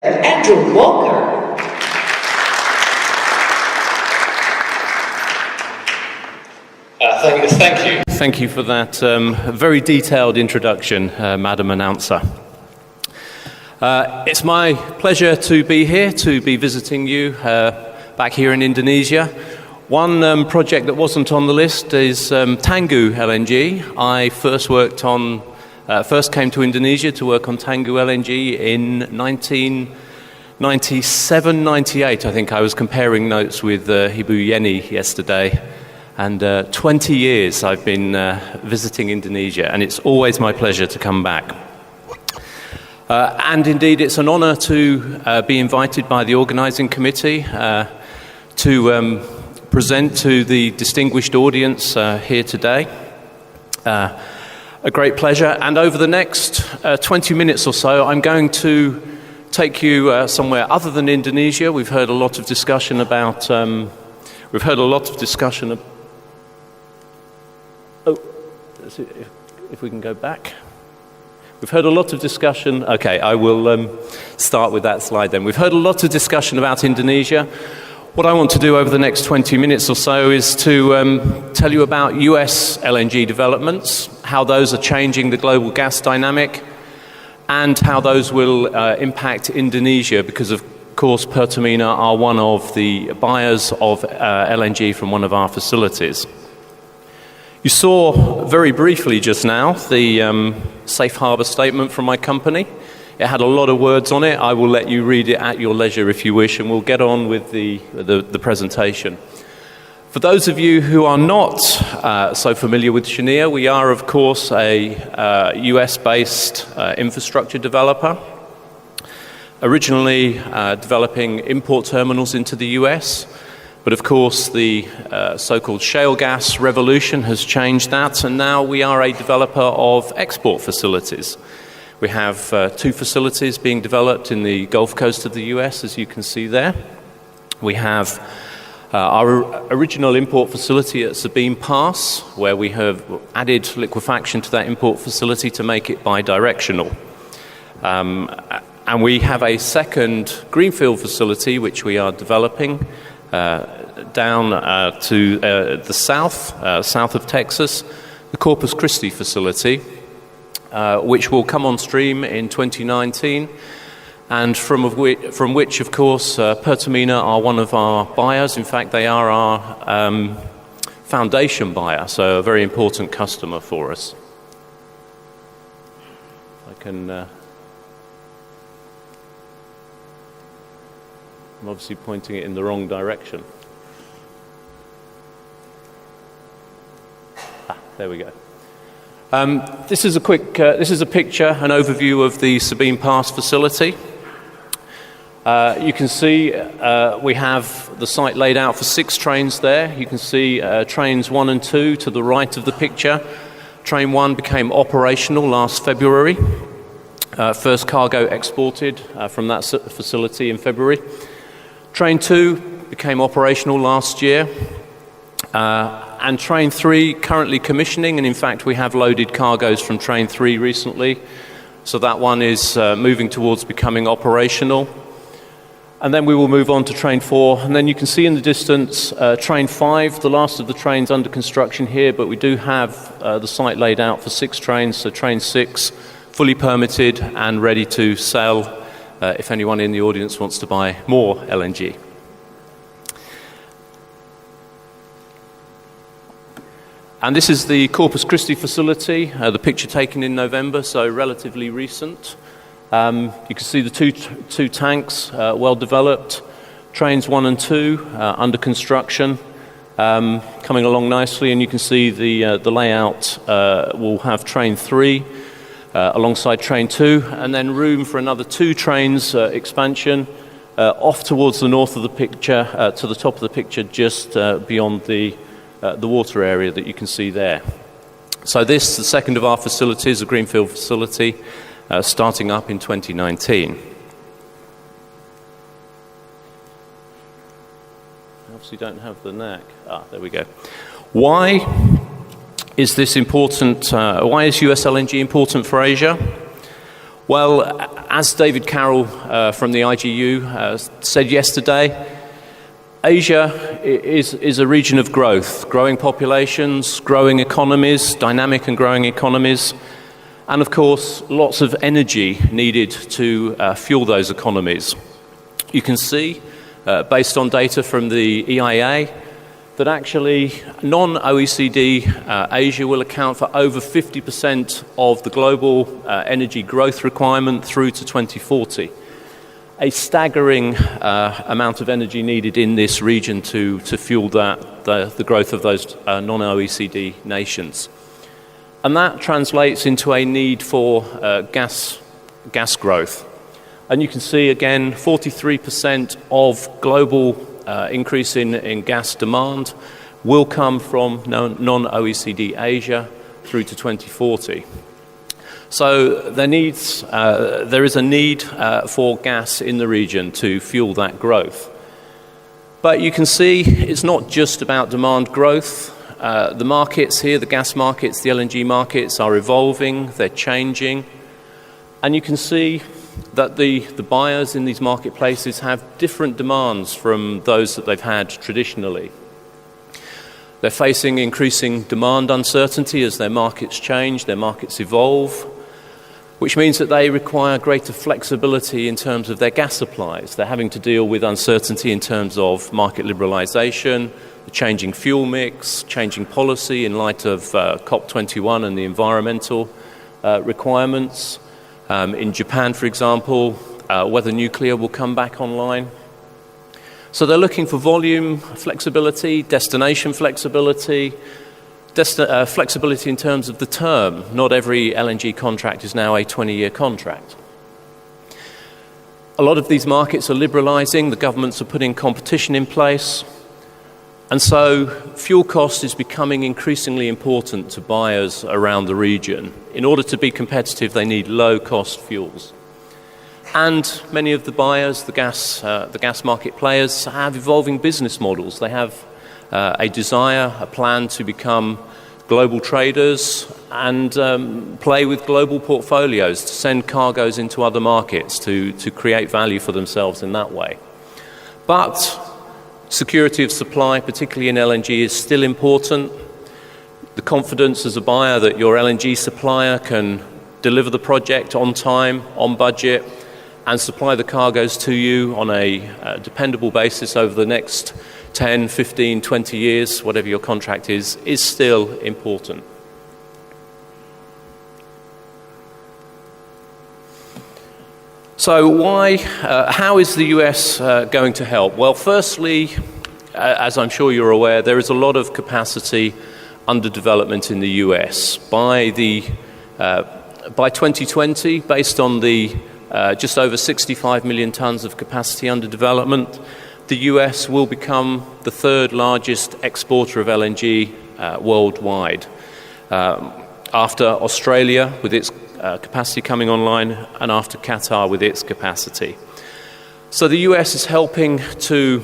Andrew Walker. Thank you. Thank you for that very detailed introduction, Madam Announcer. It's my pleasure to be here, to be visiting you back here in Indonesia. One project that wasn't on the list is Tangguh LNG. I first came to Indonesia to work on Tangguh LNG in 1997, 98. I think I was comparing notes with Ibu Yeni yesterday. And 20 years I've been visiting Indonesia, and it's always my pleasure to come back. And indeed, it's an honor to be invited by the organizing committee to present to the distinguished audience here today. A great pleasure. And over the next 20 minutes or so, I'm going to take you somewhere other than Indonesia. We've heard a lot of discussion about. If we can go back. We've heard a lot of discussion. Okay, I will start with that slide then. We've heard a lot of discussion about Indonesia. What I want to do over the next 20 minutes or so is to tell you about US LNG developments, how those are changing the global gas dynamic, and how those will impact Indonesia, because of course Pertamina are one of the buyers of LNG from one of our facilities. You saw very briefly just now the safe harbor statement from my company. It had a lot of words on it. I will let you read it at your leisure if you wish, and we'll get on with the presentation. For those of you who are not so familiar with Cheniere, we are of course a US-based infrastructure developer, originally developing import terminals into the US. But of course, the so-called shale gas revolution has changed that, and now we are a developer of export facilities. We have 2 facilities being developed in the Gulf Coast of the US, as you can see there. We have our original import facility at Sabine Pass, where we have added liquefaction to that import facility to make it bi-directional. And we have a second greenfield facility, which we are developing down to the south of Texas, the Corpus Christi facility, which will come on stream in 2019, and from which, of course, Pertamina are one of our buyers. In fact, they are our foundation buyer, so a very important customer for us. I'm obviously pointing it in the wrong direction. There we go. This is a picture, an overview of the Sabine Pass facility. You can see we have the site laid out for 6 trains there. You can see trains 1 and 2 to the right of the picture. Train 1 became operational last February. First cargo exported from that facility in February. Train 2 became operational last year, and Train 3 currently commissioning, and in fact we have loaded cargoes from Train 3 recently, so that one is moving towards becoming operational. And then we will move on to Train 4, and then you can see in the distance Train 5, the last of the trains under construction here, but we do have the site laid out for 6 trains, so Train 6 fully permitted and ready to sell if anyone in the audience wants to buy more LNG. And this is the Corpus Christi facility, the picture taken in November, so relatively recent. You can see the two tanks, well developed. Trains 1 and 2 under construction, coming along nicely, and you can see the layout will have Train 3 alongside Train 2, and then room for another 2 trains expansion off towards the north of the picture, to the top of the picture, just beyond the water area that you can see there. So this, the second of our facilities, a greenfield facility, starting up in 2019. I obviously don't have the knack. There we go. Why is this important? Why is US LNG important for Asia? Well, as David Carroll from the IGU said yesterday, Asia is a region of growth, growing populations, growing economies, dynamic and growing economies, and of course, lots of energy needed to fuel those economies. You can see, based on data from the EIA, that actually non-OECD Asia will account for over 50% of the global energy growth requirement through to 2040. A staggering amount of energy needed in this region to fuel the growth of those non-OECD nations. And that translates into a need for gas growth. And you can see again, 43% of global increase in gas demand will come from non-OECD Asia through to 2040. So there is a need for gas in the region to fuel that growth. But you can see it's not just about demand growth. The markets here, the gas markets, the LNG markets are evolving, they're changing. And you can see that the buyers in these marketplaces have different demands from those that they've had traditionally. They're facing increasing demand uncertainty as their markets change, their markets evolve, which means that they require greater flexibility in terms of their gas supplies. They're having to deal with uncertainty in terms of market liberalization, the changing fuel mix, changing policy in light of COP21 and the environmental requirements. In Japan, for example, whether nuclear will come back online. So they're looking for volume flexibility, destination flexibility, flexibility in terms of the term. Not every LNG contract is now a 20-year contract. A lot of these markets are liberalizing, the governments are putting competition in place, and so fuel cost is becoming increasingly important to buyers around the region. In order to be competitive, they need low-cost fuels. And many of the buyers, the gas market players, have evolving business models. They have a desire, a plan to become global traders and play with global portfolios to send cargoes into other markets to create value for themselves in that way. But security of supply, particularly in LNG, is still important. The confidence as a buyer that your LNG supplier can deliver the project on time, on budget, and supply the cargoes to you on a dependable basis over the next 10, 15, 20 years, whatever your contract is still important. So how is the US going to help? Well, firstly, as I'm sure you're aware, there is a lot of capacity under development in the US. By 2020, based on the just over 65 million tons of capacity under development, the US will become the third largest exporter of LNG worldwide, after Australia with its capacity coming online and after Qatar with its capacity. So the US is helping to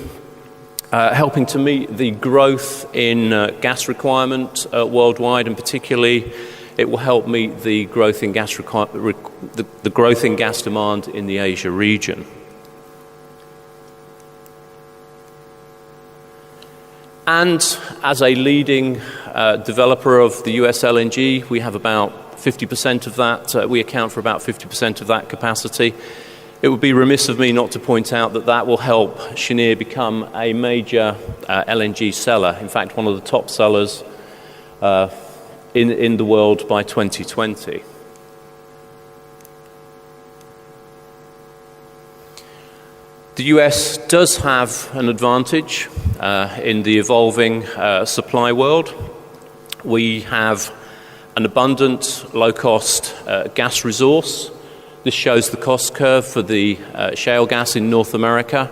meet the growth in gas requirement worldwide, and particularly it will help meet the growth in gas the growth in gas demand in the Asia region. And as a leading developer of the US LNG, we have about 50% of that, we account for about 50% of that capacity. It would be remiss of me not to point out that that will help Cheniere become a major LNG seller, in fact one of the top sellers in the world by 2020. The US does have an advantage in the evolving supply world. We have an abundant, low-cost gas resource. This shows the cost curve for the shale gas in North America.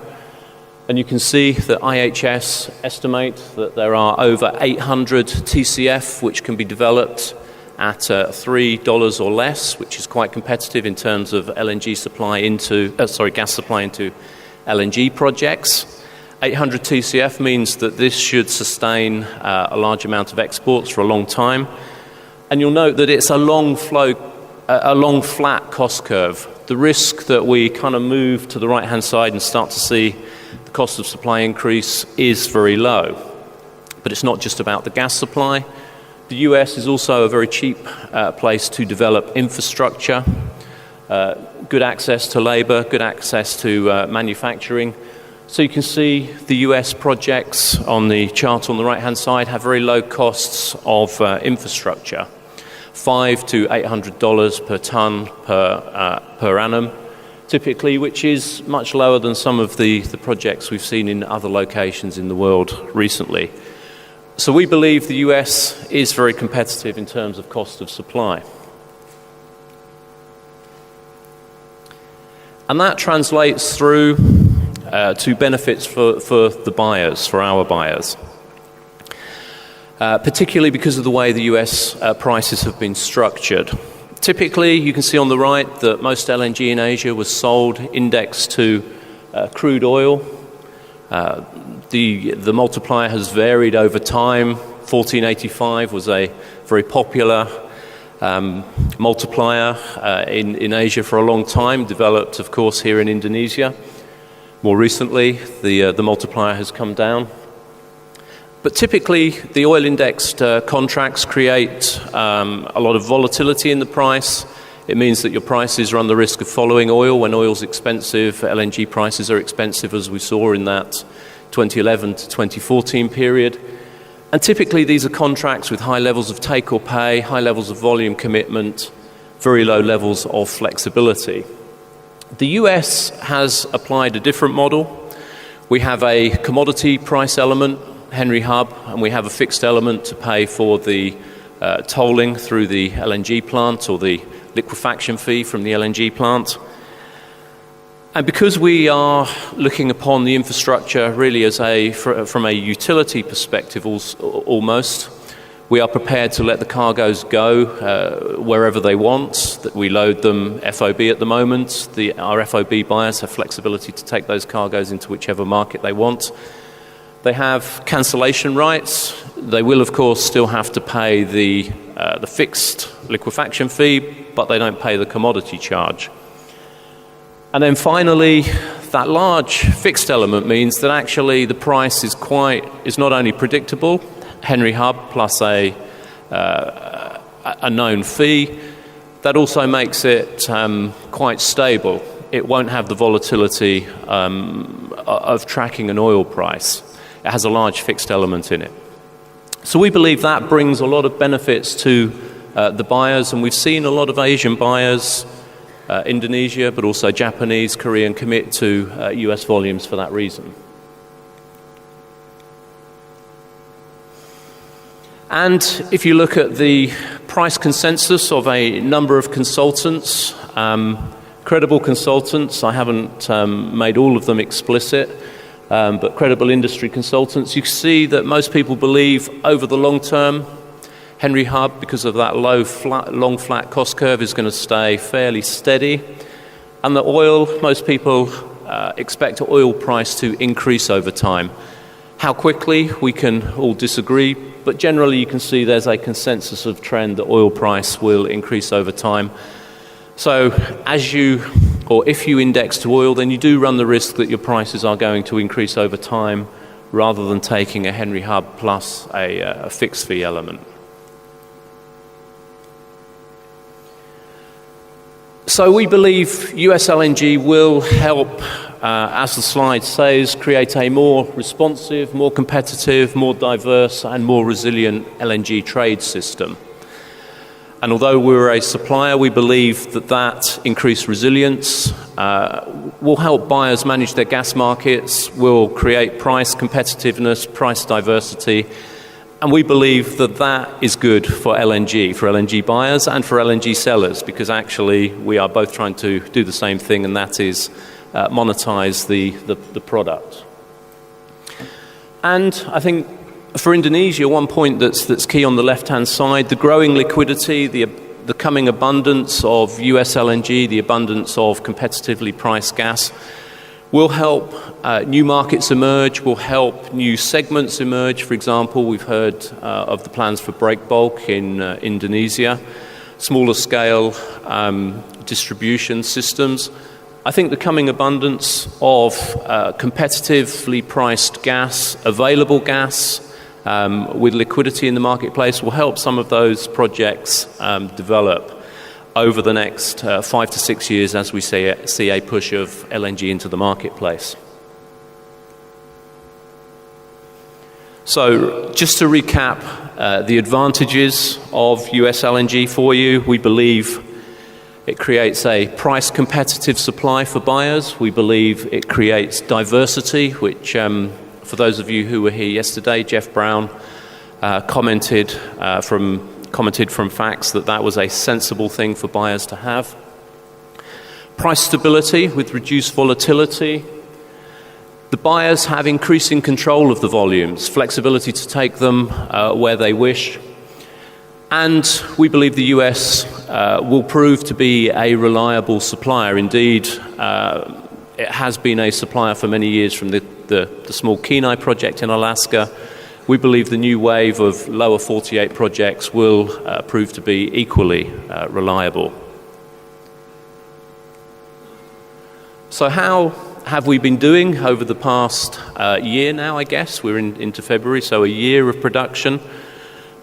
And you can see that IHS estimate that there are over 800 TCF which can be developed at $3 or less, which is quite competitive in terms of LNG supply gas supply into LNG projects. 800 TCF means that this should sustain a large amount of exports for a long time. And you'll note that it's a long flow a long flat cost curve. The risk that we kind of move to the right-hand side and start to see the cost of supply increase is very low. But it's not just about the gas supply. The US is also a very cheap place to develop infrastructure, good access to labor, good access to manufacturing. So you can see the US projects on the chart on the right-hand side have very low costs of infrastructure, $500 to $800 per ton per annum, typically, which is much lower than some of the projects we've seen in other locations in the world recently. So we believe the US is very competitive in terms of cost of supply. And that translates through to benefits for the buyers, for our buyers. Particularly because of the way the US prices have been structured. Typically, you can see on the right that most LNG in Asia was sold indexed to crude oil. The multiplier has varied over time. 1485 was a very popular multiplier in Asia for a long time, developed, of course, here in Indonesia. More recently, the multiplier has come down. But typically, the oil-indexed contracts create a lot of volatility in the price. It means that your prices run the risk of following oil. When oil's expensive, LNG prices are expensive, as we saw in that 2011 to 2014 period. And typically, these are contracts with high levels of take or pay, high levels of volume commitment, very low levels of flexibility. The US has applied a different model. We have a commodity price element, Henry Hub, and we have a fixed element to pay for the tolling through the LNG plant or the liquefaction fee from the LNG plant. And because we are looking upon the infrastructure really as from a utility perspective almost, we are prepared to let the cargoes go wherever they want. That we load them FOB at the moment. Our FOB buyers have flexibility to take those cargoes into whichever market they want. They have cancellation rights. They will, of course, still have to pay the fixed liquefaction fee, but they don't pay the commodity charge. And then finally, that large fixed element means that actually the price is not only predictable, Henry Hub plus a known fee, that also makes it quite stable. It won't have the volatility of tracking an oil price. It has a large fixed element in it. So we believe that brings a lot of benefits to the buyers, and we've seen a lot of Asian buyers, Indonesia, but also Japanese, Korean, commit to US volumes for that reason. And if you look at the price consensus of a number of consultants, credible consultants, I haven't made all of them explicit, but credible industry consultants, you see that most people believe over the long term, Henry Hub, because of that long flat cost curve, is going to stay fairly steady. And the oil, most people expect the oil price to increase over time. How quickly, we can all disagree, but generally you can see there's a consensus of trend that oil price will increase over time. So if you index to oil, then you do run the risk that your prices are going to increase over time rather than taking a Henry Hub plus a fixed fee element. So we believe US LNG will help, as the slide says, create a more responsive, more competitive, more diverse and more resilient LNG trade system. And although we're a supplier, we believe that increased resilience will help buyers manage their gas markets, will create price competitiveness, price diversity, and we believe that is good for LNG buyers and for LNG sellers, because actually we are both trying to do the same thing, and that is monetize the product. And I think for Indonesia, one point that's key on the left-hand side, the growing liquidity, the coming abundance of US LNG, the abundance of competitively priced gas, will help new markets emerge, will help new segments emerge. For example, we've heard of the plans for break bulk in Indonesia. smaller scale distribution systems. I think the coming abundance of competitively priced gas, available gas, with liquidity in the marketplace will help some of those projects develop over the next 5 to 6 years as we see a push of LNG into the marketplace. So just to recap the advantages of US LNG for you, we believe it creates a price competitive supply for buyers. We believe it creates diversity, which for those of you who were here yesterday, Jeff Brown commented from facts that was a sensible thing for buyers to have. Price stability with reduced volatility. The buyers have increasing control of the volumes, flexibility to take them where they wish. And we believe the US will prove to be a reliable supplier. Indeed, it has been a supplier for many years from the small Kenai project in Alaska. We believe the new wave of lower 48 projects will prove to be equally reliable. So how have we been doing over the past year now, I guess? We're into February, so a year of production.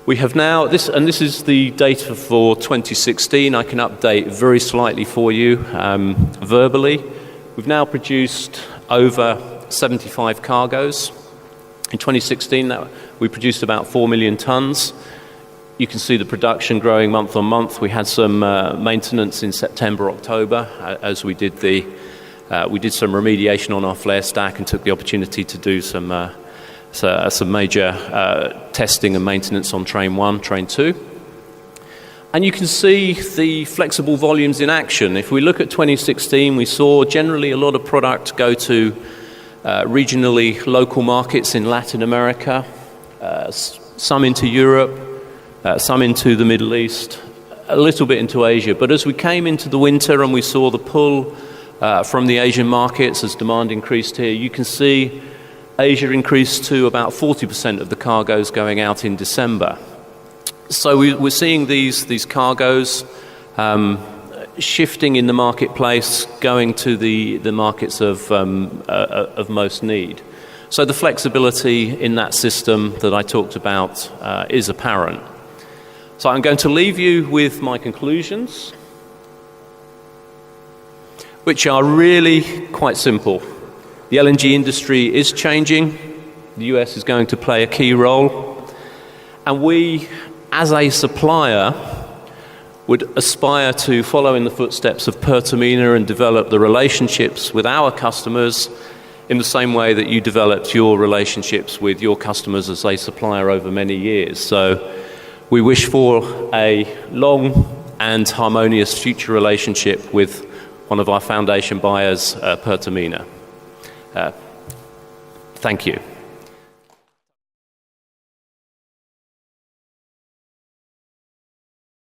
We have now, this is the data for 2016. I can update very slightly for you verbally. We've now produced over 75 cargoes. In 2016, we produced about 4 million tons. You can see the production growing month on month. We had some maintenance in September, October, as we did some remediation on our flare stack and took the opportunity to do some major testing and maintenance on Train 1, Train 2. And you can see the flexible volumes in action. If we look at 2016, we saw generally a lot of product go to regionally local markets in Latin America, some into Europe, some into the Middle East, a little bit into Asia. But as we came into the winter and we saw the pull from the Asian markets as demand increased here, you can see Asia increased to about 40% of the cargoes going out in December. So we're seeing these cargoes shifting in the marketplace, going to the markets of most need. So the flexibility in that system that I talked about is apparent. So I'm going to leave you with my conclusions, which are really quite simple. The LNG industry is changing. The US is going to play a key role. And we, as a supplier, would aspire to follow in the footsteps of Pertamina and develop the relationships with our customers in the same way that you developed your relationships with your customers as a supplier over many years. So we wish for a long and harmonious future relationship with one of our foundation buyers, Pertamina. Thank you.